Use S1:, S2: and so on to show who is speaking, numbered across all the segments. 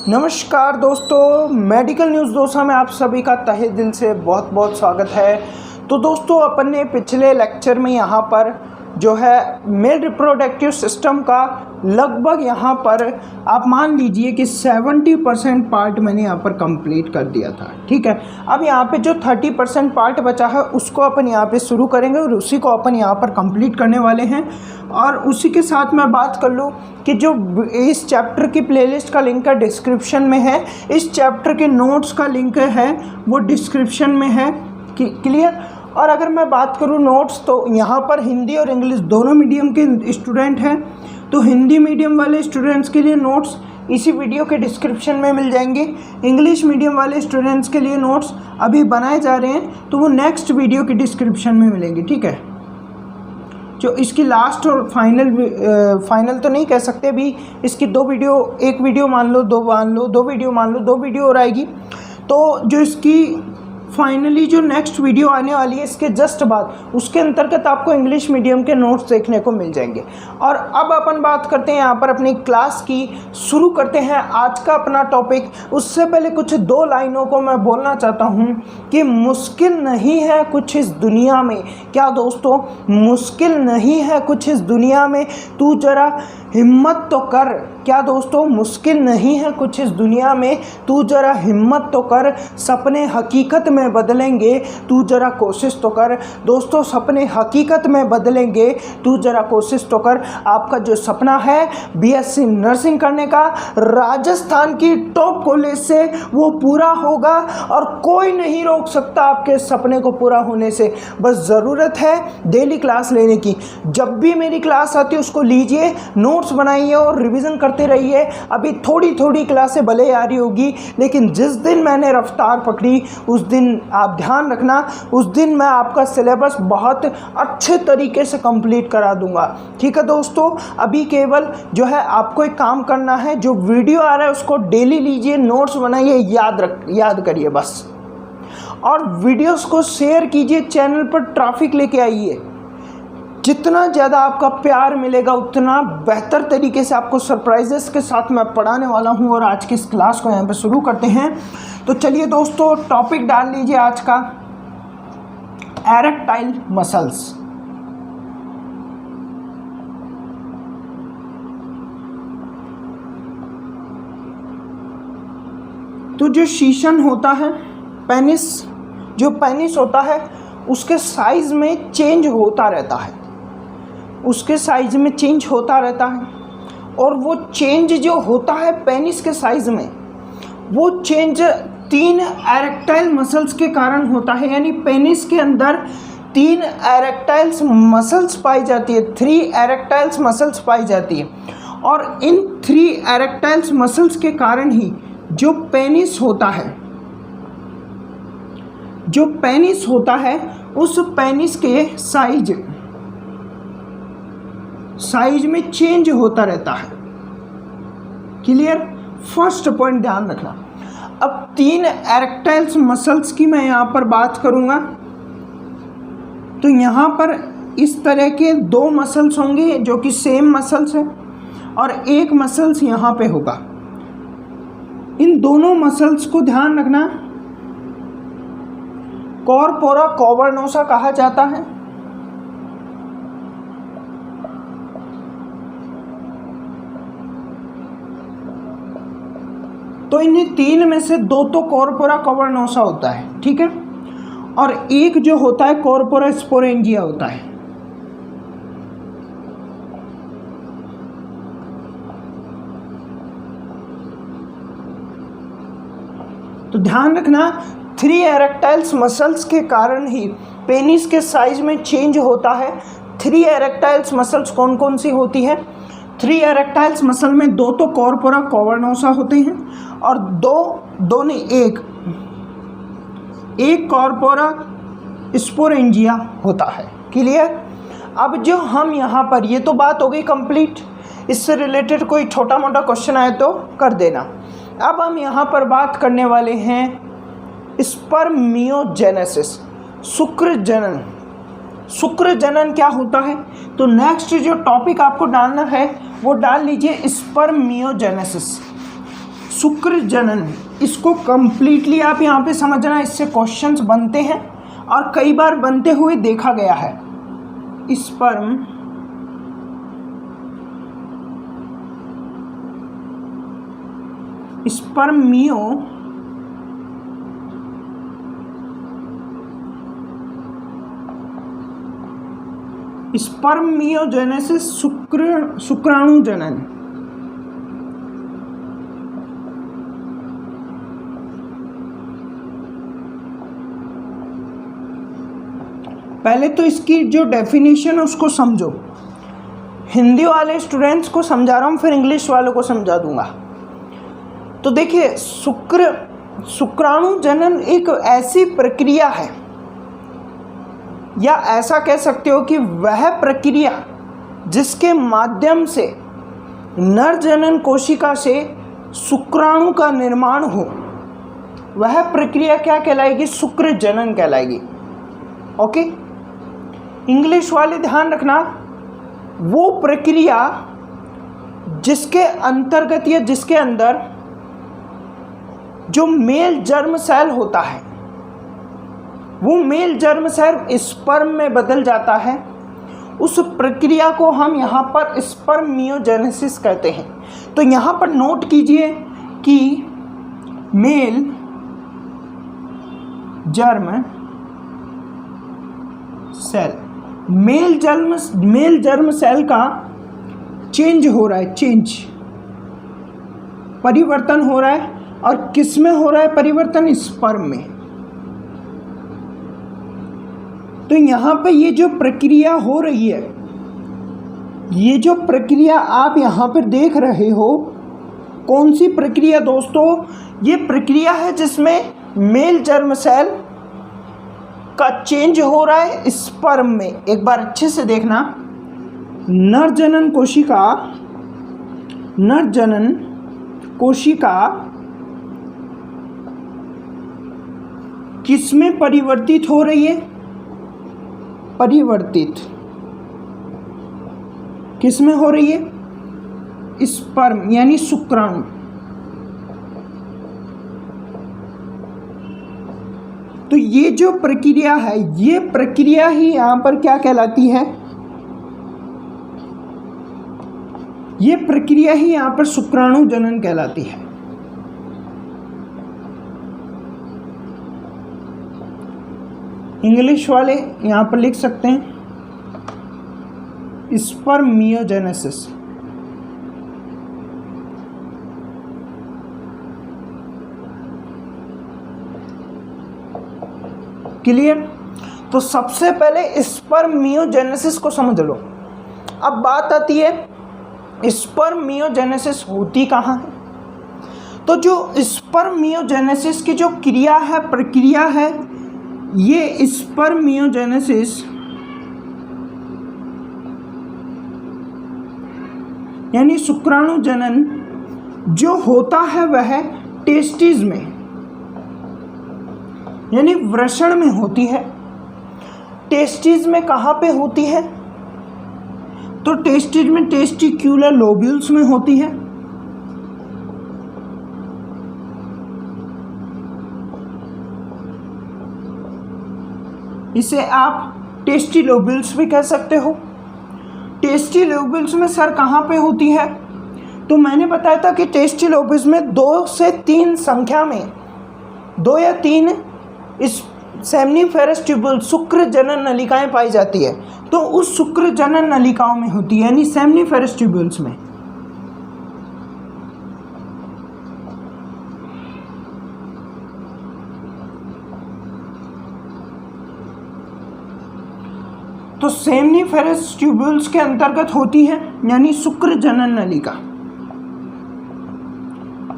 S1: नमस्कार दोस्तों, medical news दोस्तों में आप सभी का तहे दिल से बहुत बहुत स्वागत है। तो दोस्तों अपन ने पिछले लेक्चर में यहाँ पर जो है मेल रिप्रोडक्टिव सिस्टम का लगभग यहाँ पर आप मान लीजिए कि 70% पार्ट मैंने यहाँ पर कंप्लीट कर दिया था। ठीक है, अब यहाँ पे जो 30% पार्ट बचा है उसको अपन यहाँ पे शुरू करेंगे और उसी को अपन यहाँ पर कंप्लीट करने वाले हैं। और उसी के साथ मैं बात कर लूँ कि जो इस चैप्टर की प्लेलिस्ट का लिंक है डिस्क्रिप्शन में है, इस चैप्टर के नोट्स का लिंक है वो डिस्क्रिप्शन में है। क्लियर। और अगर मैं बात करूं नोट्स, तो यहाँ पर हिंदी और इंग्लिश दोनों मीडियम के स्टूडेंट हैं, तो हिंदी मीडियम वाले स्टूडेंट्स के लिए नोट्स इसी वीडियो के डिस्क्रिप्शन में मिल जाएंगे। इंग्लिश मीडियम वाले स्टूडेंट्स के लिए नोट्स अभी बनाए जा रहे हैं, तो वो नेक्स्ट वीडियो के डिस्क्रिप्शन में मिलेंगे। ठीक है, जो इसकी लास्ट और फाइनल तो नहीं कह सकते अभी, इसकी दो वीडियो, एक वीडियो मान लो, दो मान लो, दो वीडियो मान लो, दो वीडियो और आएगी। तो जो इसकी फाइनली जो नेक्स्ट वीडियो आने वाली है इसके जस्ट बाद, उसके अंतर्गत आपको इंग्लिश मीडियम के नोट्स देखने को मिल जाएंगे। और अब अपन बात करते हैं यहाँ पर अपनी क्लास की, शुरू करते हैं आज का अपना टॉपिक। उससे पहले कुछ दो लाइनों को मैं बोलना चाहता हूँ कि मुश्किल नहीं है कुछ इस दुनिया में। क्या दोस्तों, मुश्किल नहीं है कुछ इस दुनिया में, तू जरा हिम्मत तो कर। क्या दोस्तों, मुश्किल नहीं है कुछ इस दुनिया में, तू जरा हिम्मत तो कर। सपने हकीकत में बदलेंगे, तू जरा कोशिश तो कर। दोस्तों, सपने हकीकत में बदलेंगे, तू जरा कोशिश तो कर। आपका जो सपना है बीएससी नर्सिंग करने का राजस्थान की टॉप कॉलेज से, वो पूरा होगा और कोई नहीं रोक सकता आपके सपने को पूरा होने से। बस ज़रूरत है डेली क्लास लेने की। जब भी मेरी क्लास आती है उसको लीजिए, नोट्स बनाइए और रिवीजन करते रहिए। अभी थोड़ी थोड़ी क्लासें भले आ रही होगी, लेकिन जिस दिन मैंने रफ्तार पकड़ी उस दिन आप ध्यान रखना, उस दिन मैं आपका सिलेबस बहुत अच्छे तरीके से कंप्लीट करा दूंगा। ठीक है दोस्तों, अभी केवल जो है आपको एक काम करना है, जो वीडियो आ रहा है उसको डेली लीजिए, नोट्स बनाइए, याद करिए बस। और वीडियोस को शेयर कीजिए, चैनल पर ट्रैफिक लेके आइए। जितना ज़्यादा आपका प्यार मिलेगा उतना बेहतर तरीके से आपको सरप्राइजेस के साथ मैं पढ़ाने वाला हूं। और आज की इस क्लास को यहाँ पे शुरू करते हैं। तो चलिए दोस्तों, टॉपिक डाल लीजिए आज का, एरेक्टाइल मसल्स। तो जो शीशन होता है, पेनिस, जो पेनिस होता है उसके साइज में चेंज होता रहता है, उसके साइज में चेंज होता रहता है। और वो चेंज जो होता है पेनिस के साइज में, वो चेंज 3 एरेक्टाइल मसल्स के कारण होता है। यानी पेनिस के अंदर 3 एरेक्टाइल्स मसल्स पाई जाती है, 3 एरेक्टाइल्स मसल्स पाई जाती है। और इन 3 एरेक्टाइल्स मसल्स के कारण ही जो पेनिस होता है, जो पेनिस होता है उस पेनिस के साइज में चेंज होता रहता है। क्लियर। फर्स्ट पॉइंट ध्यान रखना। अब 3 एरेक्टाइल्स मसल्स की मैं यहाँ पर बात करूँगा, तो यहाँ पर इस तरह के 2 मसल्स होंगे जो कि सेम मसल्स है, और एक मसल्स यहाँ पे होगा। इन दोनों मसल्स को ध्यान रखना, कॉर्पोरा कैवर्नोसा कहा जाता है। तो इन्हीं 3 में से 2 तो कॉर्पोरा कैवर्नोसा होता है, ठीक है, और एक जो होता है कॉर्पोरा स्पोरेंजिया होता है। तो ध्यान रखना, 3 एरेक्टाइल्स मसल्स के कारण ही पेनिस के साइज में चेंज होता है। 3 एरेक्टाइल्स मसल्स कौन कौन सी होती है? 3 एरेक्टाइल्स मसल में 2 तो कॉर्पोरा कैवर्नोसा होते हैं और दो नहीं, एक कॉर्पोरा स्पोरेंजिया होता है। क्लियर। अब जो हम यहाँ पर, ये तो बात हो गई कंप्लीट, इससे रिलेटेड कोई छोटा मोटा क्वेश्चन आए तो कर देना। अब हम यहाँ पर बात करने वाले हैं स्पर्मियोजेनेसिस, शुक्र जनन। शुक्र जनन क्या होता है? तो नेक्स्ट जो टॉपिक आपको डालना है वो डाल लीजिए स्पर्मियोजेनेसिस। शुक्र जनन, इसको कंप्लीटली आप यहाँ पे समझना, इससे क्वेश्चंस बनते हैं और कई बार बनते हुए देखा गया है। स्पर्म स्पर्मियो स्पर्मियोजेनेसिस, शुक्राणु जनन। पहले तो इसकी जो डेफिनेशन है उसको समझो। हिंदी वाले स्टूडेंट्स को समझा रहा हूँ, फिर इंग्लिश वालों को समझा दूंगा। तो देखिए, शुक्राणु जनन एक ऐसी प्रक्रिया है, या ऐसा कह सकते हो कि वह प्रक्रिया जिसके माध्यम से नर जनन कोशिका से शुक्राणु का निर्माण हो, वह प्रक्रिया क्या कहलाएगी? शुक्र जनन कहलाएगी। ओके, इंग्लिश वाले ध्यान रखना, वो प्रक्रिया जिसके अंतर्गत या जिसके अंदर जो मेल जर्म सेल होता है, वो मेल जर्म सेल स्पर्म में बदल जाता है, उस प्रक्रिया को हम यहाँ पर स्पर्मियोजेनेसिस कहते हैं। तो यहाँ पर नोट कीजिए कि male germ cell, male germ cell का चेंज हो रहा है, परिवर्तन हो रहा है। और किस में हो रहा है परिवर्तन? स्पर्म में। तो यहाँ पे ये जो प्रक्रिया हो रही है, ये जो प्रक्रिया आप यहाँ पर देख रहे हो, कौन सी प्रक्रिया दोस्तों? ये प्रक्रिया है जिसमें मेल जर्म सेल का चेंज हो रहा है स्पर्म में। एक बार अच्छे से देखना, नर जनन कोशिका किस में परिवर्तित हो रही है? किस में हो रही है? स्पर्म यानी शुक्राणु। तो ये जो प्रक्रिया है, ये प्रक्रिया ही यहां पर क्या कहलाती है? ये प्रक्रिया ही यहां पर शुक्राणु जनन कहलाती है। इंग्लिश वाले यहां पर लिख सकते हैं स्पर्मियोजेनेसिस। क्लियर? तो सबसे पहले स्पर्मियोजेनेसिस को समझ लो। अब बात आती है स्पर्मियोजेनेसिस होती कहाँ है? तो जो स्पर्मियोजेनेसिस की जो क्रिया है, प्रक्रिया है, ये स्पर्मियोजेनेसिस यानी शुक्राणु जनन जो होता है वह टेस्टिस में यानी वृषण में होती है। टेस्टिस में कहाँ पे होती है? तो टेस्टिस में टेस्टिक्यूलर लोब्यूल्स में होती है। इसे आप टेस्टी लोब्यूल्स भी कह सकते हो। टेस्टी लोब्यूल्स में सर कहाँ पे होती है? तो मैंने बताया था कि टेस्टी लोब्यूल्स में 2 से 3 संख्या में 2 या 3 इस सेमनीफेरस ट्यूब्यूल शुक्र जनन नलिकाएं पाई जाती है। तो उस शुक्र जनन नलिकाओं में होती है यानी सेमनीफेरस ट्यूब्यूल्स में। तो सेमनीफेरस ट्यूब्यूल्स के अंतर्गत होती है यानी शुक्र जनन नलिका,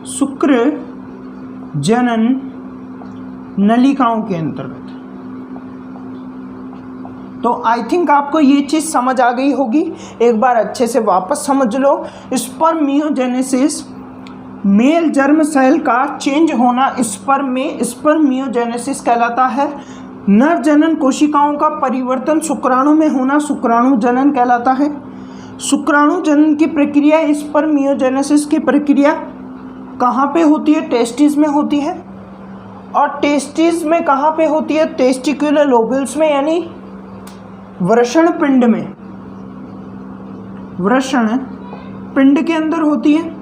S1: शुक्र जनन नलिकाओं के अंतर्गत। तो आई थिंक आपको ये चीज़ समझ आ गई होगी। एक बार अच्छे से वापस समझ लो। स्पर्मियोजेनेसिस मेल जर्म सेल का चेंज होना स्पर्म में स्पर्मियोजेनेसिस कहलाता है। नर जनन कोशिकाओं का परिवर्तन शुक्राणु में होना शुक्राणु जनन कहलाता है। शुक्राणु जनन की प्रक्रिया स्पर्मियोजेनेसिस की प्रक्रिया कहाँ पे होती है? टेस्टिस में होती है। और टेस्टिस में कहाँ पे होती है? टेस्टिकुलर लोब्यूल्स में, यानी वृषण पिंड में, वृषण पिंड के अंदर होती है।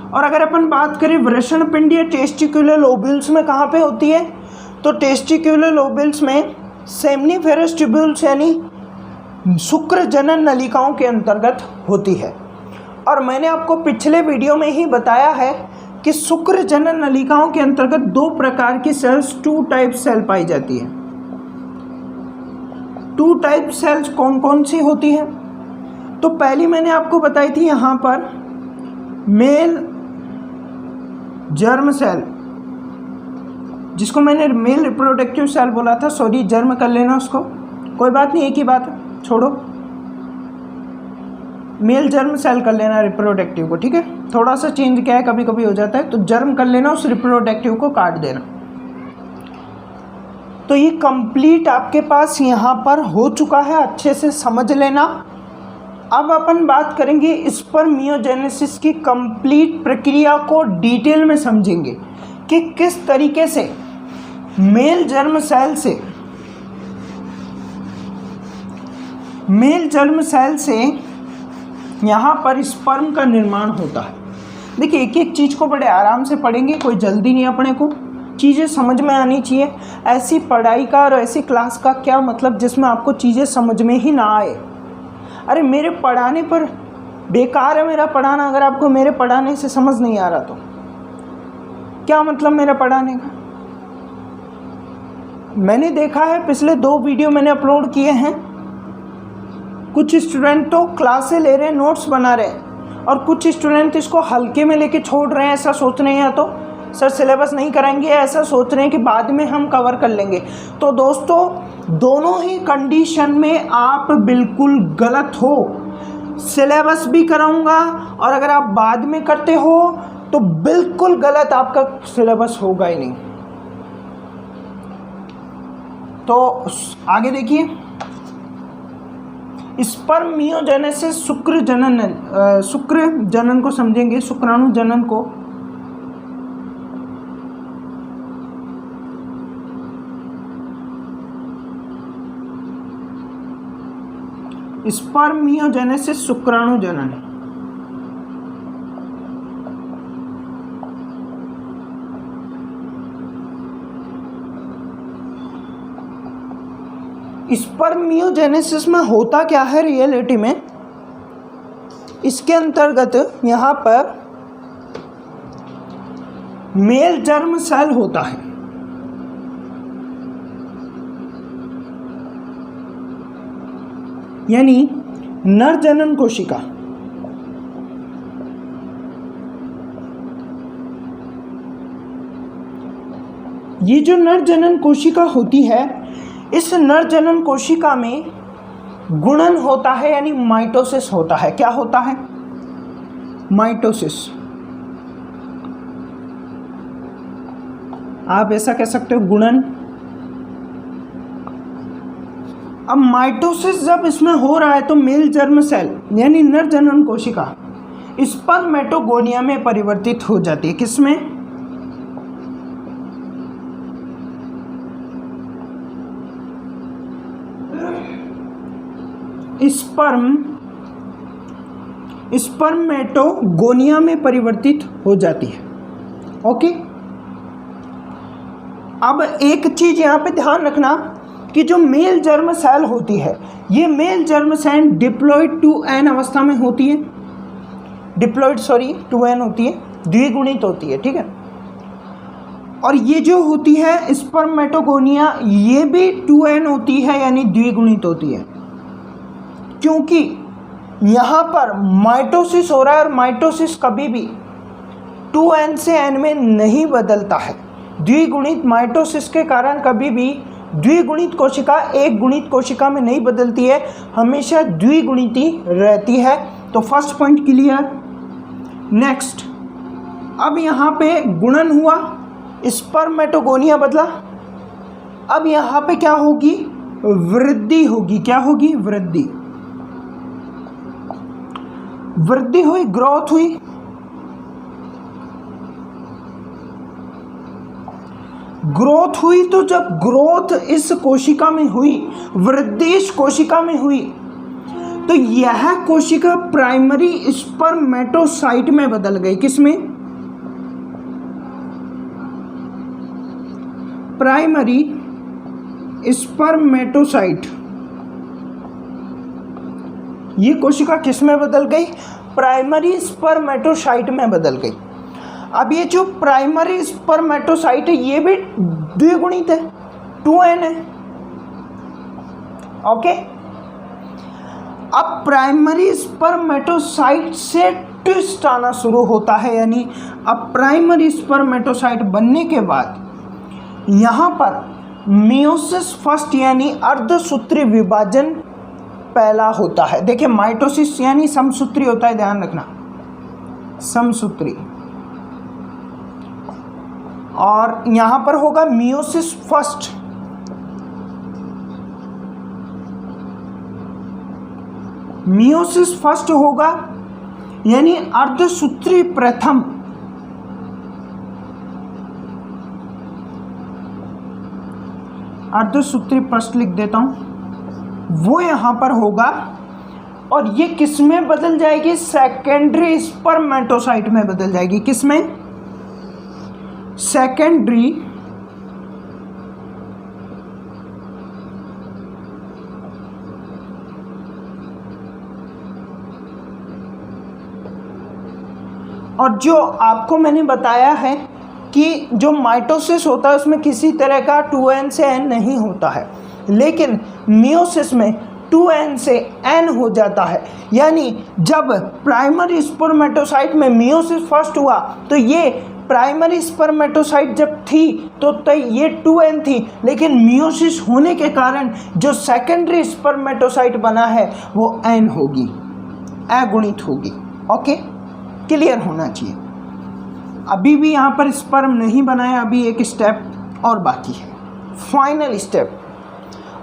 S1: और अगर अपन बात करें वृषण पिंड या टेस्टिकुलर लोब्यूल्स में कहाँ पे होती है, तो टेस्टिकुलर लोब्यूल्स में सेमनीफेरस ट्यूब्यूल्स यानी शुक्र जनन नलिकाओं के अंतर्गत होती है। और मैंने आपको पिछले वीडियो में ही बताया है कि शुक्र जनन नलिकाओं के अंतर्गत दो प्रकार की सेल्स, टू टाइप सेल पाई जाती है। टू टाइप सेल्स कौन कौन सी होती है? तो पहली मैंने आपको बताई थी यहाँ पर मेल जर्म सेल, जिसको मैंने मेल रिप्रोडक्टिव सेल बोला था। सॉरी, जर्म कर लेना उसको, कोई बात नहीं, एक ही बात है, छोड़ो। मेल जर्म सेल कर लेना रिप्रोडक्टिव को, ठीक है। थोड़ा सा चेंज क्या है, कभी कभी हो जाता है, तो जर्म कर लेना, उस रिप्रोडक्टिव को काट देना। तो ये कंप्लीट आपके पास यहाँ पर हो चुका है, अच्छे से समझ लेना। अब अपन बात करेंगे स्पर्मियोजेनेसिस की कंप्लीट प्रक्रिया को डिटेल में समझेंगे कि किस तरीके से मेल जर्म सेल से यहाँ पर स्पर्म का निर्माण होता है। देखिए, एक एक चीज़ को बड़े आराम से पढ़ेंगे, कोई जल्दी नहीं, अपने को चीज़ें समझ में आनी चाहिए। ऐसी पढ़ाई का और ऐसी क्लास का क्या मतलब जिसमें आपको चीज़ें समझ में ही ना आए। अरे मेरे पढ़ाने पर बेकार है मेरा पढ़ाना, अगर आपको मेरे पढ़ाने से समझ नहीं आ रहा तो क्या मतलब मेरा पढ़ाने का। मैंने देखा है, पिछले 2 वीडियो मैंने अपलोड किए हैं, कुछ स्टूडेंट तो क्लासें ले रहे हैं, नोट्स बना रहे हैं, और कुछ स्टूडेंट इसको हल्के में लेके छोड़ रहे हैं। ऐसा सोच रहे हैं या तो सर सिलेबस नहीं कराएंगे, ऐसा सोच रहे हैं कि बाद में हम कवर कर लेंगे। तो दोस्तों, दोनों ही कंडीशन में आप बिल्कुल गलत हो। सिलेबस भी कराऊंगा और अगर आप बाद में करते हो तो बिल्कुल गलत, आपका सिलेबस होगा ही नहीं। तो आगे देखिए, स्पर्मियोजेनेसिस शुक्र जनन को समझेंगे, शुक्राणु जनन को। स्पर्मियोजेनेसिस शुक्राणु जनन। स्पर्मियोजेनेसिस में होता क्या है रियलिटी में? इसके अंतर्गत यहाँ पर मेल जर्म सेल होता है, यानी नर जनन कोशिका। ये जो नर जनन कोशिका होती है, इस नर जनन कोशिका में गुणन होता है, यानी माइटोसिस होता है। क्या होता है? माइटोसिस। आप ऐसा कह सकते हो, गुणन। अब माइटोसिस जब इसमें हो रहा है तो मेल जर्म सेल यानी नर जनन कोशिका स्पर्मेटोगोनिया में परिवर्तित हो जाती है। किसमें? स्पर्मेटोगोनिया में परिवर्तित हो जाती है। ओके, अब एक चीज यहां पे ध्यान रखना कि जो मेल जर्म सेल होती है, ये mail germ cell diploid 2n अवस्था में होती है। डिप्लॉइड 2n होती है, द्विगुणित होती है, ठीक है। और ये जो होती है स्पर्मेटोगोनिया, ये भी 2n होती है, यानी द्विगुणित होती है, क्योंकि यहाँ पर माइटोसिस हो रहा है और माइटोसिस कभी भी 2n से n में नहीं बदलता है। द्विगुणित माइटोसिस के कारण कभी भी द्विगुणित कोशिका एक गुणित कोशिका में नहीं बदलती है, हमेशा द्विगुणित ही रहती है। तो फर्स्ट पॉइंट क्लियर। नेक्स्ट, अब यहाँ पे गुणन हुआ, स्पर्मेटोगोनिया बदला। अब यहाँ पे क्या होगी? वृद्धि होगी। क्या होगी? वृद्धि। वृद्धि हुई, ग्रोथ हुई। ग्रोथ हुई, तो जब ग्रोथ इस कोशिका में हुई, वृद्धि इस कोशिका में हुई, तो यह कोशिका प्राइमरी स्पर्मेटोसाइट में बदल गई। किसमें? Primary spermatocyte. ये कोशिका किस में बदल गई? प्राइमरी स्पर्मेटोसाइट में बदल गई। अब ये जो प्राइमरी स्पर्मेटोसाइट है ये भी द्विगुणित है, 2n है। ओके, अब प्राइमरी स्पर्मेटोसाइट से ट्विस्ट आना शुरू होता है, यानी अब प्राइमरी स्पर्मेटोसाइट बनने के बाद यहाँ पर मियोसिस फर्स्ट यानी अर्धसूत्री विभाजन पहला होता है। देखिए माइटोसिस यानी समसूत्री होता है, ध्यान रखना, समसूत्री, और यहां पर होगा मियोसिस फर्स्ट। मियोसिस फर्स्ट होगा यानी अर्धसूत्री प्रथम। अर्धसूत्री फर्स्ट लिख देता हूं, वो यहां पर होगा, और ये किस में बदल जाएगी? सेकेंडरी स्पर्मेटोसाइट में बदल जाएगी। किस में? सेकेंडरी और जो आपको मैंने बताया है कि जो माइटोसिस होता है उसमें किसी तरह का 2n से n नहीं होता है, लेकिन मियोसिस में 2n से n हो जाता है। यानी जब प्राइमरी स्पर्मेटोसाइट में मियोसिस फर्स्ट हुआ तो ये प्राइमरी स्पर्मेटोसाइट जब थी तो ये 2n थी, लेकिन मियोसिस होने के कारण जो सेकेंडरी स्पर्मेटोसाइट बना है वो n होगी, अगुणित होगी। ओके, क्लियर होना चाहिए। अभी भी यहाँ पर स्पर्म नहीं बना है, अभी एक स्टेप और बाकी है, फाइनल स्टेप।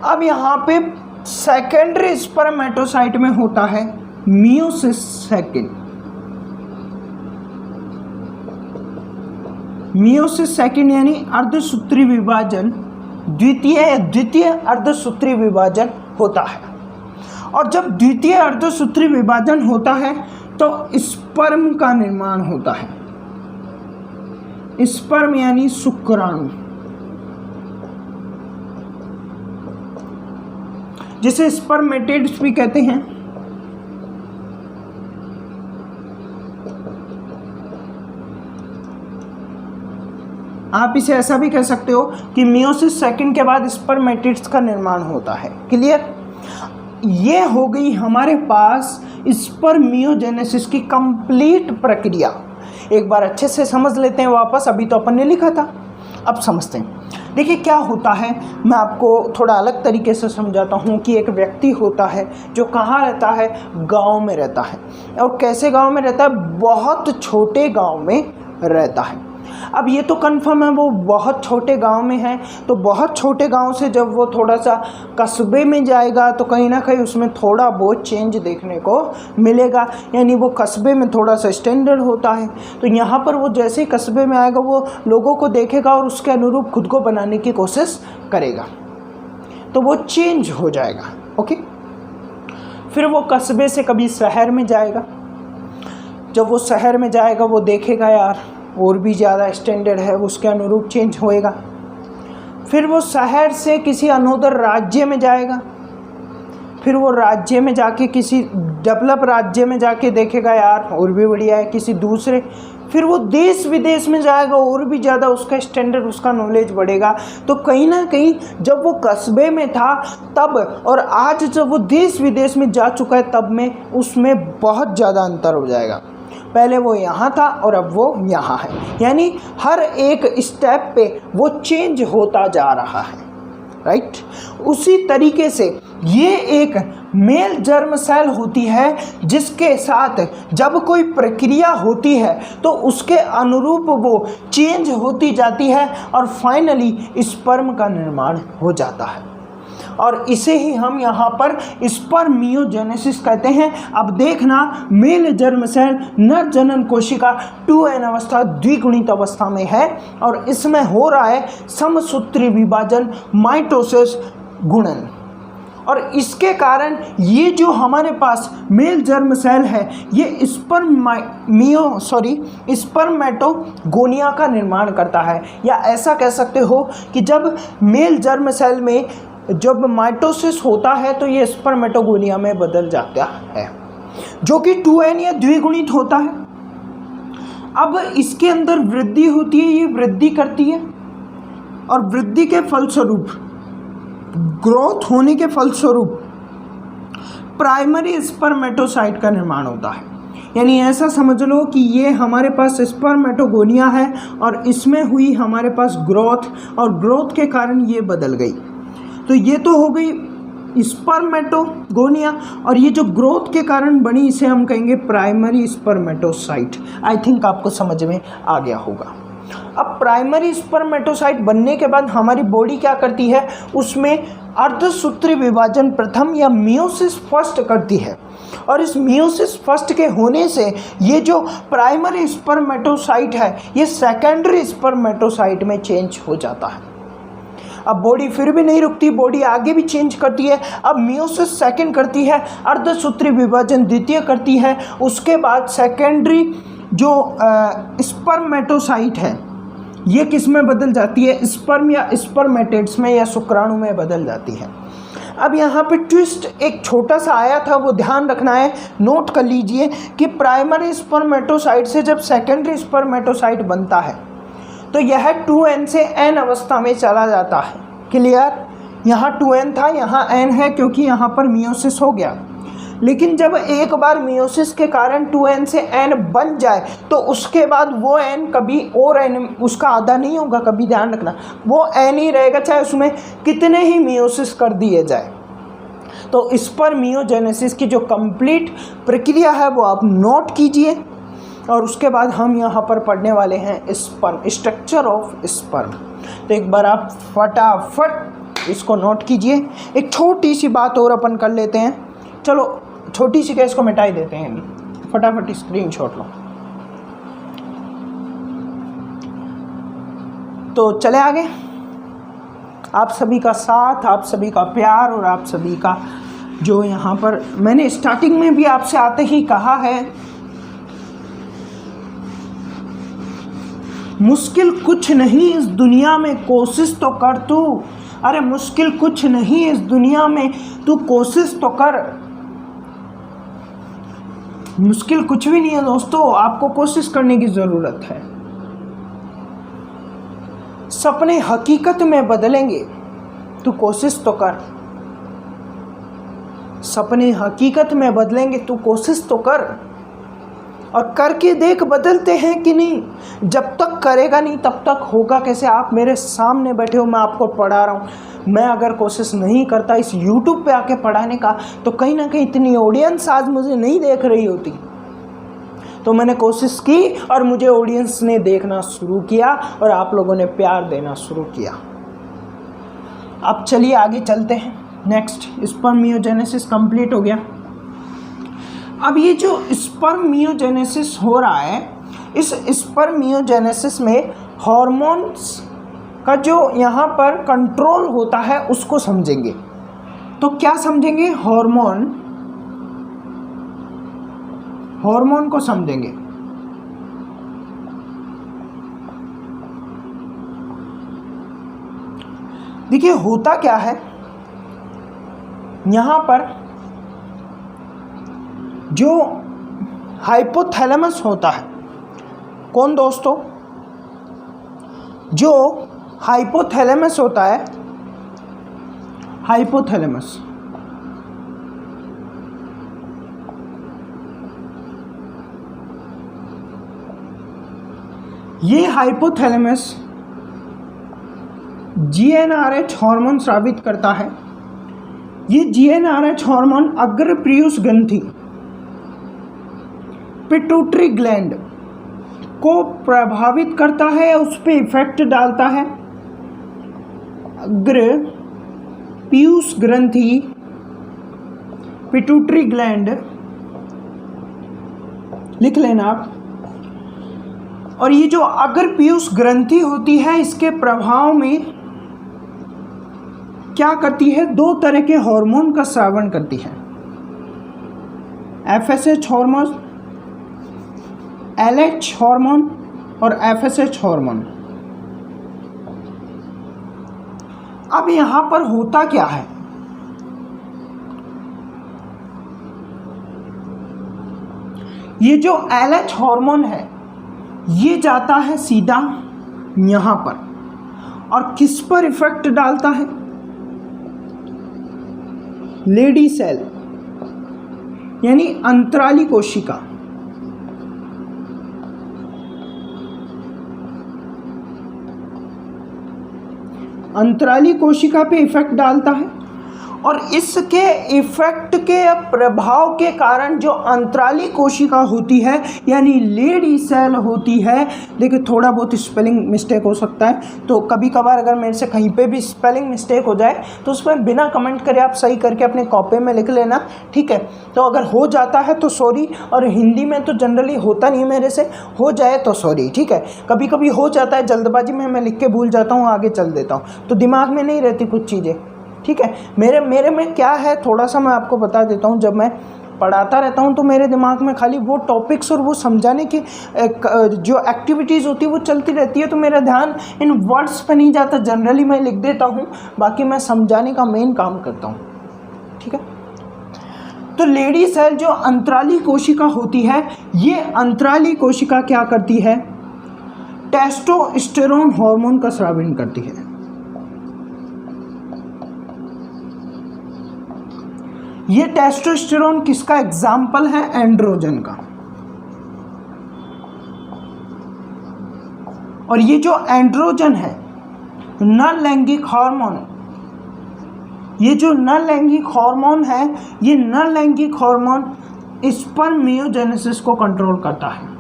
S1: अब यहाँ पे सेकेंडरी स्पर्मेटोसाइट में होता है मियोसिस सेकेंड। मियोसिस सेकेंड यानी अर्धसूत्री विभाजन द्वितीय अर्धसूत्री विभाजन होता है। और जब द्वितीय अर्धसूत्री विभाजन होता है तो स्पर्म का निर्माण होता है। स्पर्म यानी शुक्राणु, जिसे स्पर्मेटिड्स भी कहते हैं। आप इसे ऐसा भी कह सकते हो कि मियोसिस सेकंड के बाद स्पर्मेटिड्स का निर्माण होता है। क्लियर? ये हो गई हमारे पास स्पर्मियोजेनेसिस की कंप्लीट प्रक्रिया। एक बार अच्छे से समझ लेते हैं वापस, अभी तो अपन ने लिखा था, अब समझते हैं। देखिए क्या होता है, मैं आपको थोड़ा अलग तरीके से समझाता हूँ कि एक व्यक्ति होता है जो कहाँ रहता है? गांव में रहता है। और कैसे गांव में रहता है? बहुत छोटे गांव में रहता है। अब ये तो कंफर्म है वो बहुत छोटे गांव में है, तो बहुत छोटे गांव से जब वो थोड़ा सा कस्बे में जाएगा तो कहीं ना कहीं उसमें थोड़ा बहुत चेंज देखने को मिलेगा, यानी वो कस्बे में थोड़ा सा स्टैंडर्ड होता है। तो यहाँ पर वो जैसे ही कस्बे में आएगा वो लोगों को देखेगा और उसके अनुरूप खुद को बनाने की कोशिश करेगा, तो वो चेंज हो जाएगा। ओके, फिर वो कस्बे से कभी शहर में जाएगा। जब वो शहर में जाएगा वो देखेगा यार और भी ज़्यादा स्टैंडर्ड है, उसके अनुरूप चेंज होएगा। फिर वो शहर से किसी अनोदर राज्य में जाएगा। फिर वो राज्य में जाके किसी डेवलप राज्य में जाके देखेगा यार और भी बढ़िया है, किसी दूसरे। फिर वो देश विदेश में जाएगा और भी ज़्यादा उसका स्टैंडर्ड, उसका नॉलेज बढ़ेगा। तो कहीं ना कहीं जब वो कस्बे में था तब और आज जब वो देश विदेश में जा चुका है तब में उसमें बहुत ज़्यादा अंतर हो जाएगा। पहले वो यहाँ था और अब वो यहाँ है, यानी हर एक स्टेप पे वो चेंज होता जा रहा है। राइट? उसी तरीके से ये एक मेल जर्म सेल होती है जिसके साथ जब कोई प्रक्रिया होती है तो उसके अनुरूप वो चेंज होती जाती है और फाइनली स्पर्म का निर्माण हो जाता है। और इसे ही हम यहाँ पर स्पर्मियोजेनेसिस कहते हैं। अब देखना, मेल जर्म सेल नर जनन कोशिका 2n अवस्था द्विगुणित अवस्था में है और इसमें हो रहा है समसूत्री विभाजन, माइटोसिस, गुणन। और इसके कारण ये जो हमारे पास मेल जर्म सेल है ये स्पर्मेटोगोनिया का निर्माण करता है, या ऐसा कह सकते हो कि जब मेल जर्म सेल में जब माइटोसिस होता है तो ये स्पर्मेटोगोनिया में बदल जाता है, जो कि 2n या द्विगुणित होता है। अब इसके अंदर वृद्धि होती है, ये वृद्धि करती है और वृद्धि के फलस्वरूप, ग्रोथ होने के फलस्वरूप प्राइमरी स्पर्मेटोसाइट का निर्माण होता है। यानी ऐसा समझ लो कि ये हमारे पास स्पर्मेटोगोनिया है और इसमें हुई हमारे पास ग्रोथ, और ग्रोथ के कारण ये बदल गई। तो ये तो हो गई स्पर्मेटोगोनिया, और ये जो ग्रोथ के कारण बनी इसे हम कहेंगे प्राइमरी स्पर्मेटोसाइट। आई थिंक आपको समझ में आ गया होगा। अब प्राइमरी स्पर्मेटोसाइट बनने के बाद हमारी बॉडी क्या करती है, उसमें अर्धसूत्री विभाजन प्रथम या मियोसिस फर्स्ट करती है, और इस मियोसिस फर्स्ट के होने से ये जो प्राइमरी स्पर्मेटोसाइट है ये सेकेंडरी स्पर्मेटोसाइट में चेंज हो जाता है। अब बॉडी फिर भी नहीं रुकती, बॉडी आगे भी चेंज करती है। अब मियोसिस सेकेंड करती है, अर्धसूत्री विभाजन द्वितीय करती है, उसके बाद सेकेंडरी जो स्पर्मेटोसाइट है ये किस में बदल जाती है, स्पर्म या स्पर्मेटेड्स में या शुक्राणु में बदल जाती है। अब यहाँ पे ट्विस्ट एक छोटा सा आया था, वो ध्यान रखना है, नोट कर लीजिए कि प्राइमरी स्पर्मेटोसाइट से जब सेकेंडरी स्पर्मेटोसाइट बनता है तो यह 2n से n अवस्था में चला जाता है। क्लियर? यहाँ 2n था, यहाँ n है क्योंकि यहाँ पर मियोसिस हो गया। लेकिन जब एक बार मियोसिस के कारण 2n से n बन जाए तो उसके बाद वो n कभी और n उसका आधा नहीं होगा, कभी ध्यान रखना, वो n ही रहेगा चाहे उसमें कितने ही मियोसिस कर दिए जाए। तो स्पर्मियोजेनेसिस की जो कंप्लीट प्रक्रिया है वो आप नोट कीजिए, और उसके बाद हम यहाँ पर पढ़ने वाले हैं स्पर्म, स्ट्रक्चर ऑफ स्पर्म। तो एक बार आप फटाफट इसको नोट कीजिए। एक छोटी सी बात और अपन कर लेते हैं, चलो छोटी सी केस को मिटा ही देते हैं, फटाफट स्क्रीनशॉट लो। तो चले आगे। आप सभी का साथ, आप सभी का प्यार और आप सभी का जो यहाँ पर मैंने स्टार्टिंग में भी आपसे आते ही कहा है, मुश्किल कुछ नहीं इस दुनिया में, कोशिश तो कर तू। अरे मुश्किल कुछ नहीं इस दुनिया में, तू कोशिश तो कर। मुश्किल कुछ भी नहीं है दोस्तों, आपको कोशिश करने की ज़रूरत है। सपने हकीकत में बदलेंगे, तू कोशिश तो कर। सपने हकीकत में बदलेंगे, तू कोशिश तो कर, और करके देख बदलते हैं कि नहीं। जब तक करेगा नहीं तब तक होगा कैसे। आप मेरे सामने बैठे हो, मैं आपको पढ़ा रहा हूँ, मैं अगर कोशिश नहीं करता इस YouTube पे आके पढ़ाने का तो कहीं ना कहीं इतनी ऑडियंस आज मुझे नहीं देख रही होती। तो मैंने कोशिश की और मुझे ऑडियंस ने देखना शुरू किया और आप लोगों ने प्यार देना शुरू किया। अब चलिए आगे चलते हैं। नेक्स्ट, स्पर्मियोजेनेसिस कंप्लीट हो गया। अब ये जो स्पर्मियोजेनेसिस हो रहा है, इस स्पर्मियोजेनेसिस में हॉर्मोन्स का जो यहाँ पर कंट्रोल होता है उसको समझेंगे। तो क्या समझेंगे? हार्मोन को समझेंगे। देखिए होता क्या है, यहाँ पर जो हाइपोथैलेमस होता है, कौन दोस्तों? जो हाइपोथैलेमस होता है, हाइपोथैलेमस, ये हाइपोथैलेमस GnRH हार्मोन स्रावित करता है। ये GnRH हार्मोन अग्र प्रियुष ग्रंथि पिट्यूटरी ग्लैंड को प्रभावित करता है, उस पर इफेक्ट डालता है। अग्र पीयूष ग्रंथि, पिट्यूटरी ग्लैंड लिख लेना आप। और ये जो अग्र पीयूष ग्रंथि होती है, इसके प्रभाव में क्या करती है, दो तरह के हार्मोन का स्रावन करती है, FSH हार्मोन, LH हार्मोन और FSH हार्मोन। अब यहां पर होता क्या है, ये जो LH हार्मोन है ये जाता है सीधा यहां पर और किस पर इफेक्ट डालता है, लेडी सेल यानी अंतराली कोशिका। अंतराली कोशिका पे इफेक्ट डालता है और इसके इफेक्ट के प्रभाव के कारण जो अंतराली कोशिका होती है यानी लेडी सेल होती है, देखिए थोड़ा बहुत स्पेलिंग मिस्टेक हो सकता है, तो कभी कभार अगर मेरे से कहीं पे भी स्पेलिंग मिस्टेक हो जाए तो उसमें बिना कमेंट करे आप सही करके अपने कॉपी में लिख लेना, ठीक है। तो अगर हो जाता है तो सॉरी, और हिंदी में तो जनरली होता नहीं मेरे से, हो जाए तो सॉरी, ठीक है। कभी कभी हो जाता है, जल्दबाजी में मैं लिख के भूल जाता हूँ, आगे चल देता हूँ, तो दिमाग में नहीं रहती कुछ चीज़ें, ठीक है। मेरे में क्या है, थोड़ा सा मैं आपको बता देता हूँ, जब मैं पढ़ाता रहता हूँ तो मेरे दिमाग में खाली वो टॉपिक्स और वो समझाने की जो एक्टिविटीज़ होती है वो चलती रहती है, तो मेरा ध्यान इन वर्ड्स पे नहीं जाता, जनरली मैं लिख देता हूँ, बाकी मैं समझाने का मेन काम करता हूँ, ठीक है। तो लेडी सेल जो अंतराली कोशिका होती है, ये अंतराली कोशिका क्या करती है, टेस्टोस्टेरोन हार्मोन का स्रावन करती है। ये टेस्टोस्टेरोन किसका एग्जाम्पल है, एंड्रोजन का। और ये जो एंड्रोजन है, नर लैंगिक हार्मोन, ये जो नर लैंगिक हार्मोन है, ये नर लैंगिक हार्मोन स्पर्मियोजेनेसिस को कंट्रोल करता है।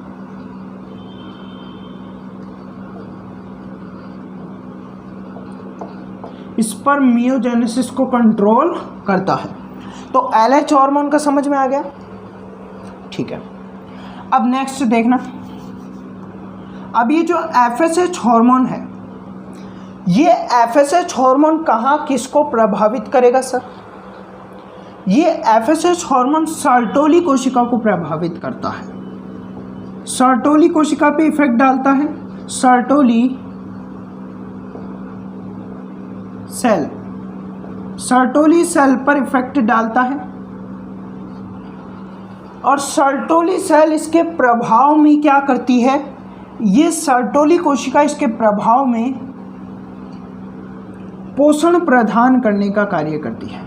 S1: स्पर्मियोजेनेसिस को कंट्रोल करता है। तो LH हार्मोन का समझ में आ गया, ठीक है। अब नेक्स्ट देखना, अब ये जो FSH हार्मोन है, ये FSH हार्मोन कहाँ किसको प्रभावित करेगा सर, ये FSH हार्मोन सर्टोली कोशिका को प्रभावित करता है, सर्टोली कोशिका पे इफेक्ट डालता है, सर्टोली सेल, सर्टोली सेल पर इफेक्ट डालता है। और सर्टोली सेल इसके प्रभाव में क्या करती है, ये सर्टोली कोशिका इसके प्रभाव में पोषण प्रदान करने का कार्य करती है,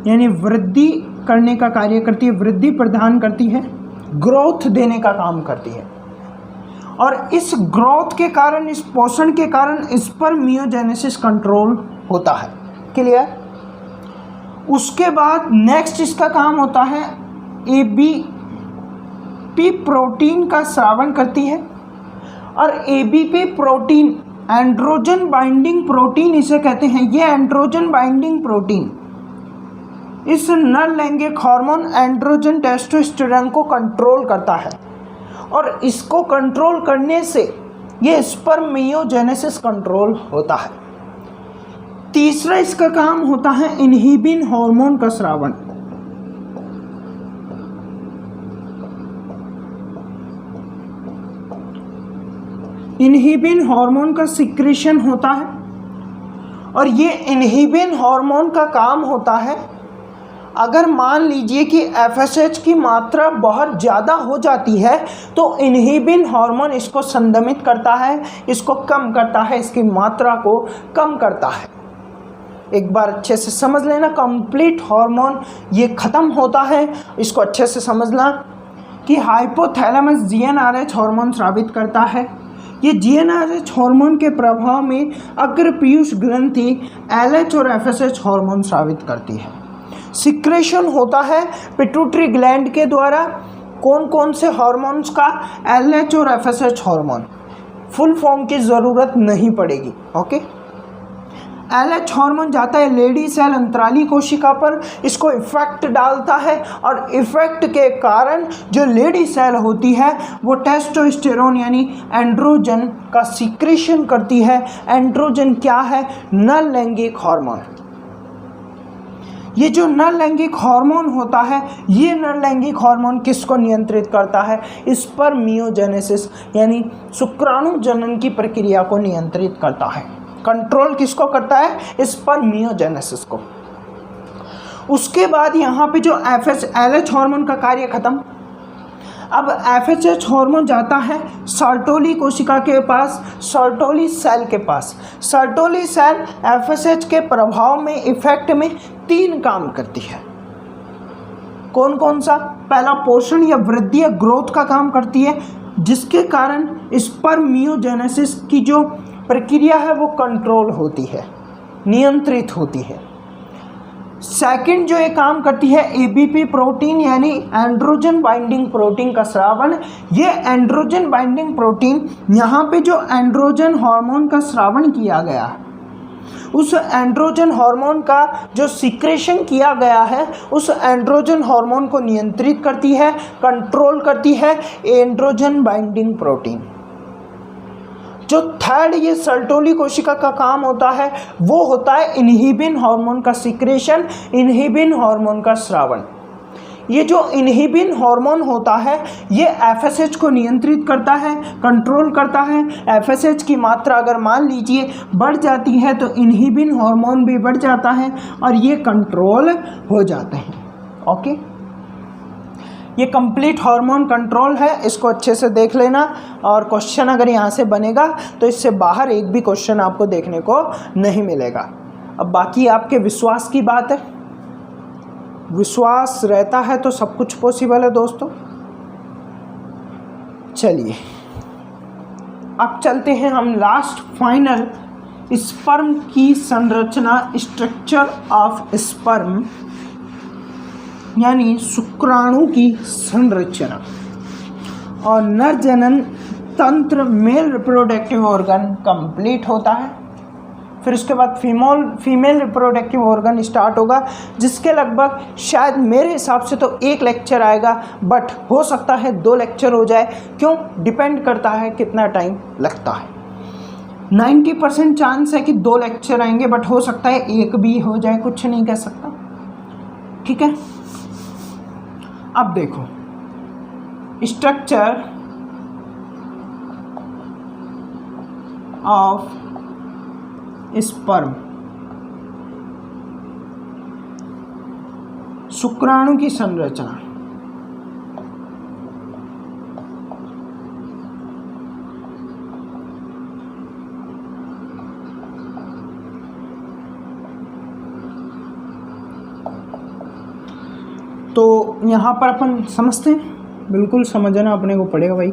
S1: यानी वृद्धि करने का कार्य करती है, वृद्धि प्रदान करती है, ग्रोथ देने का काम करती है। और इस ग्रोथ के कारण, इस पोषण के कारण स्पर्मियोजेनेसिस कंट्रोल होता है, क्लियर। उसके बाद नेक्स्ट इसका काम होता है, ABP प्रोटीन का स्रावन करती है। और ABP protein androgen binding protein इसे कहते हैं। ये एंड्रोजन बाइंडिंग प्रोटीन इस नर लैंगिक हार्मोन एंड्रोजन टेस्टोस्टेरोन को कंट्रोल करता है, और इसको कंट्रोल करने से ये स्पर्मियोजेनेसिस कंट्रोल होता है। तीसरा इसका काम होता है इनहिबिन हार्मोन का स्रावन। इनहिबिन हार्मोन का सिक्रेशन होता है, और ये इनहिबिन हार्मोन का काम होता है, अगर मान लीजिए कि FSH की मात्रा बहुत ज़्यादा हो जाती है तो इनहिबिन हार्मोन इसको संदमित करता है, इसको कम करता है, इसकी मात्रा को कम करता है। एक बार अच्छे से समझ लेना, कंप्लीट हार्मोन ये ख़त्म होता है, इसको अच्छे से समझना कि हाइपोथैलेमस GnRH हार्मोन स्रावित करता है। ये GnRH हार्मोन के प्रभाव में अग्र पीयूष ग्रंथि LH और FSH हार्मोन स्रावित करती है। सिक्रेशन होता है पिट्यूटरी ग्लैंड के द्वारा, कौन कौन से हार्मोन्स का, LH और FSH हार्मोन। फुल फॉर्म की ज़रूरत नहीं पड़ेगी, ओके। LH हार्मोन जाता है लेडी सेल अंतराली कोशिका पर, इसको इफेक्ट डालता है और इफेक्ट के कारण जो लेडी सेल होती है वो टेस्टोस्टेरोन यानी एंड्रोजन का सीक्रेशन करती है। एंड्रोजन क्या है? नर लैंगिक हार्मोन। ये जो नर लैंगिक हार्मोन होता है, ये नर लैंगिक हार्मोन किसको नियंत्रित करता है? स्पर्मियोजेनेसिस यानी शुक्राणु जनन की प्रक्रिया को नियंत्रित करता है। कंट्रोल किसको करता है? स्पर्मियोजेनेसिस को। उसके बाद यहाँ पे जो FSH हार्मोन का कार्य खत्म। अब FSH हार्मोन जाता है सर्टोली कोशिका के पास, सर्टोली सेल के पास। सर्टोली सेल FSH के प्रभाव में, इफेक्ट में 3 काम करती है। कौन कौन सा? पहला, पोषण या वृद्धि या ग्रोथ का काम करती है, जिसके कारण स्पर्मियोजेनेसिस की जो प्रक्रिया है वो कंट्रोल होती है, नियंत्रित होती है। सेकंड जो ये काम करती है, ABP प्रोटीन यानी एंड्रोजन बाइंडिंग प्रोटीन का स्रावन। ये एंड्रोजन बाइंडिंग प्रोटीन, यहाँ पे जो एंड्रोजन हार्मोन का स्रावन किया गया है, उस एंड्रोजन हार्मोन का जो सीक्रेशन किया गया है, उस एंड्रोजन हार्मोन को नियंत्रित करती है, कंट्रोल करती है एंड्रोजन बाइंडिंग प्रोटीन। जो थर्ड ये सर्टोली कोशिका का काम होता है वो होता है इनहिबिन हार्मोन का सीक्रेशन, इनहिबिन हार्मोन का स्रावन। ये जो इनहिबिन हार्मोन होता है ये FSH को नियंत्रित करता है, कंट्रोल करता है। FSH की मात्रा अगर मान लीजिए बढ़ जाती है तो इनहिबिन हार्मोन भी बढ़ जाता है और ये कंट्रोल हो जाते हैं। ओके, ये कंप्लीट हार्मोन कंट्रोल है, इसको अच्छे से देख लेना। और क्वेश्चन अगर यहाँ से बनेगा तो इससे बाहर एक भी क्वेश्चन आपको देखने को नहीं मिलेगा। अब बाकी आपके विश्वास की बात है, विश्वास रहता है तो सब कुछ पॉसिबल है दोस्तों। चलिए अब चलते हैं हम लास्ट फाइनल, स्पर्म की संरचना, स्ट्रक्चर ऑफ स्पर्म यानी शुक्राणु की संरचना। और नर जनन तंत्र, मेल रिप्रोडक्टिव ऑर्गन कंप्लीट होता है। फिर उसके बाद फीमेल रिप्रोडक्टिव ऑर्गन स्टार्ट होगा, जिसके लगभग शायद मेरे हिसाब से तो 1 लेक्चर आएगा, बट हो सकता है 2 लेक्चर हो जाए। क्यों? डिपेंड करता है कितना टाइम लगता है। 90% चांस है कि 2 लेक्चर आएंगे, बट हो सकता है 1 भी हो जाए, कुछ नहीं कह सकता। ठीक है, अब देखो स्ट्रक्चर ऑफ स्पर्म, शुक्राणु की संरचना। तो यहाँ पर अपन समझते हैं, बिल्कुल समझना अपने को पड़ेगा भाई।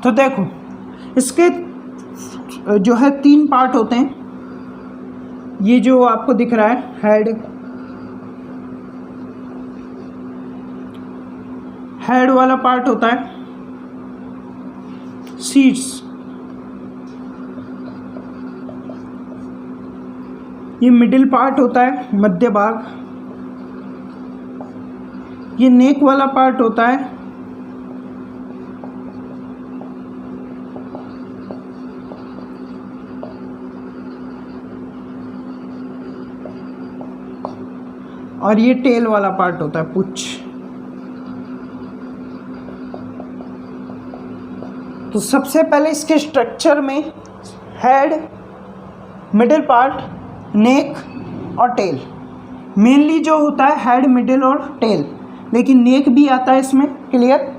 S1: तो देखो इसके जो है 3 पार्ट होते हैं। ये जो आपको दिख रहा है हेड वाला पार्ट होता है सीड्स, ये मिडिल पार्ट होता है मध्य भाग, ये नेक वाला पार्ट होता है और ये टेल वाला पार्ट होता है, पुच्छ। तो सबसे पहले इसके स्ट्रक्चर में हेड, मिडिल पार्ट, नेक और टेल। मेनली जो होता है हेड, मिडिल और टेल, लेकिन नेक भी आता है इसमें। क्लियर।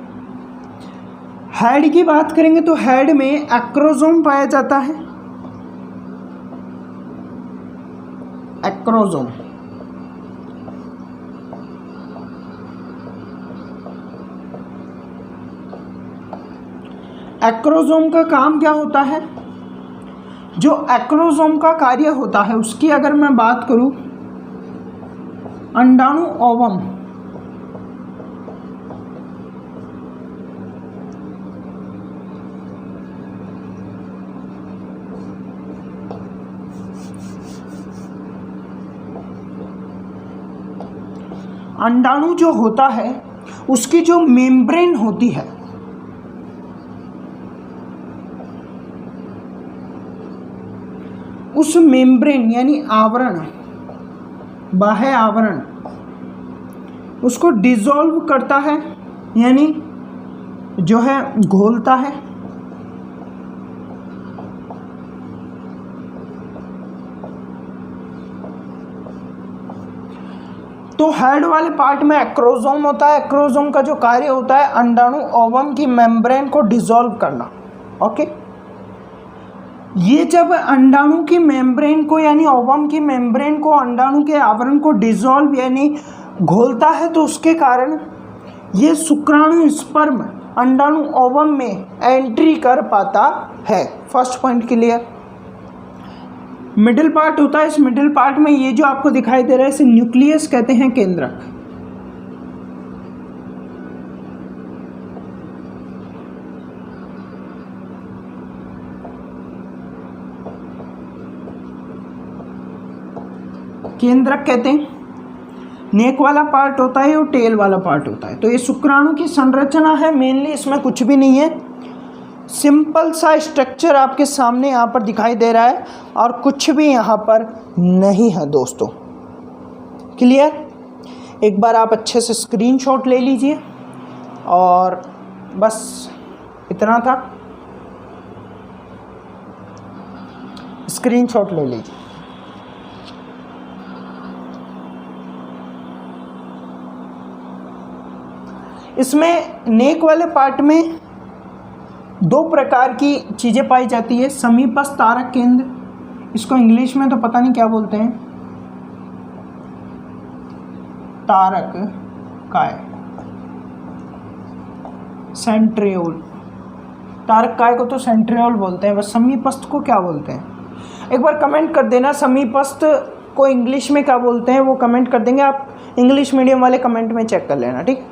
S1: हेड की बात करेंगे तो हेड में एक्रोसोम पाया जाता है। एक्रोसोम, एक्रोसोम का काम क्या होता है? जो एक्रोसोम का कार्य होता है उसकी अगर मैं बात करूं, अंडाणु ओवम, अंडाणु जो होता है उसकी जो मेम्ब्रेन होती है, उस मेम्ब्रेन यानी आवरण, बाह्य आवरण, उसको डिसॉल्व करता है, यानी जो है घोलता है। तो हेड वाले पार्ट में एक्रोसोम होता है। एक्रोसोम का जो कार्य होता है अंडाणु ओवम की मेम्ब्रेन को डिसॉल्व करना। ओके, ये जब अंडाणु की मेम्ब्रेन को यानी ओवम की मेम्ब्रेन को, अंडाणु के आवरण को डिसॉल्व यानी घोलता है, तो उसके कारण ये शुक्राणु स्पर्म अंडाणु ओवम में एंट्री कर पाता है। First point clear. Middle part होता है। इस मिडिल पार्ट में ये जो आपको दिखाई दे रहा है इसे न्यूक्लियस कहते हैं, केंद्रक। केंद्रक कहते हैं। नेक वाला पार्ट होता है और टेल वाला पार्ट होता है। तो ये शुक्राणु की संरचना है, मेनली इसमें कुछ भी नहीं है। सिंपल सा स्ट्रक्चर आपके सामने यहाँ पर दिखाई दे रहा है और कुछ भी यहाँ पर नहीं है दोस्तों। क्लियर। एक बार आप अच्छे से स्क्रीनशॉट ले लीजिए और बस इतना था, स्क्रीनशॉट ले लीजिए। इसमें नेक वाले पार्ट में दो प्रकार की चीज़ें पाई जाती है। समीपस्थ तारक केंद्र, इसको इंग्लिश में तो पता नहीं क्या बोलते हैं, तारक काय, सेंट्रियोल। तारक काय को तो सेंट्रियोल बोलते हैं, बस समीपस्थ को क्या बोलते हैं एक बार कमेंट कर देना। समीपस्थ को इंग्लिश में क्या बोलते हैं वो कमेंट कर देंगे आप, इंग्लिश मीडियम वाले कमेंट में चेक कर लेना, ठीक।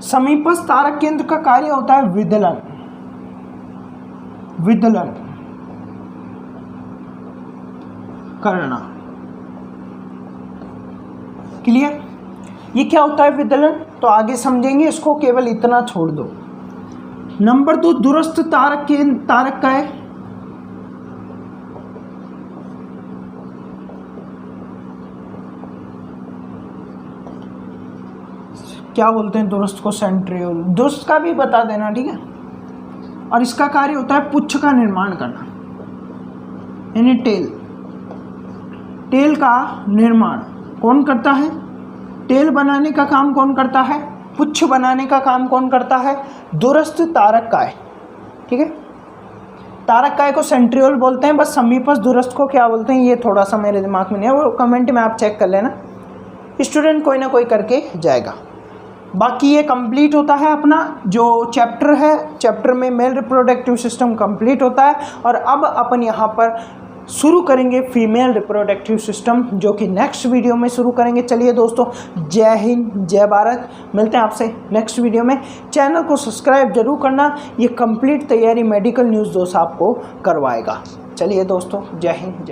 S1: समीपस्थ तारक केंद्र का कार्य होता है विदलन, विदलन करना। क्लियर। ये क्या होता है विदलन, तो आगे समझेंगे, इसको केवल इतना छोड़ दो। नंबर 2 दूरस्थ तारक केंद्र, तारक का है क्या बोलते हैं दूरस्थ को, सेंट्रियोल। दूरस्थ का भी बता देना, ठीक है। और इसका कार्य होता है पुच्छ का निर्माण करना, यानी टेल। टेल का निर्माण कौन करता है? टेल बनाने का काम कौन करता है? पुच्छ बनाने का काम कौन करता है? दूरस्थ तारक काय, ठीक है। तारक काय को सेंट्रियोल बोलते हैं, बस समीपस्थ दूरस्थ को क्या बोलते हैं ये थोड़ा सा मेरे दिमाग में नहीं है, वो कमेंट में आप चेक कर लेना, स्टूडेंट कोई ना कोई करके जाएगा। बाकी ये कंप्लीट होता है अपना जो चैप्टर है, चैप्टर में मेल रिप्रोडक्टिव सिस्टम कंप्लीट होता है। और अब अपन यहाँ पर शुरू करेंगे फीमेल रिप्रोडक्टिव सिस्टम, जो कि नेक्स्ट वीडियो में शुरू करेंगे। चलिए दोस्तों, जय हिंद, जय भारत। मिलते हैं आपसे नेक्स्ट वीडियो में। चैनल को सब्सक्राइब जरूर करना, ये कंप्लीट तैयारी मेडिकल न्यूज़ दोस्त आपको करवाएगा। चलिए दोस्तों, जय हिंद।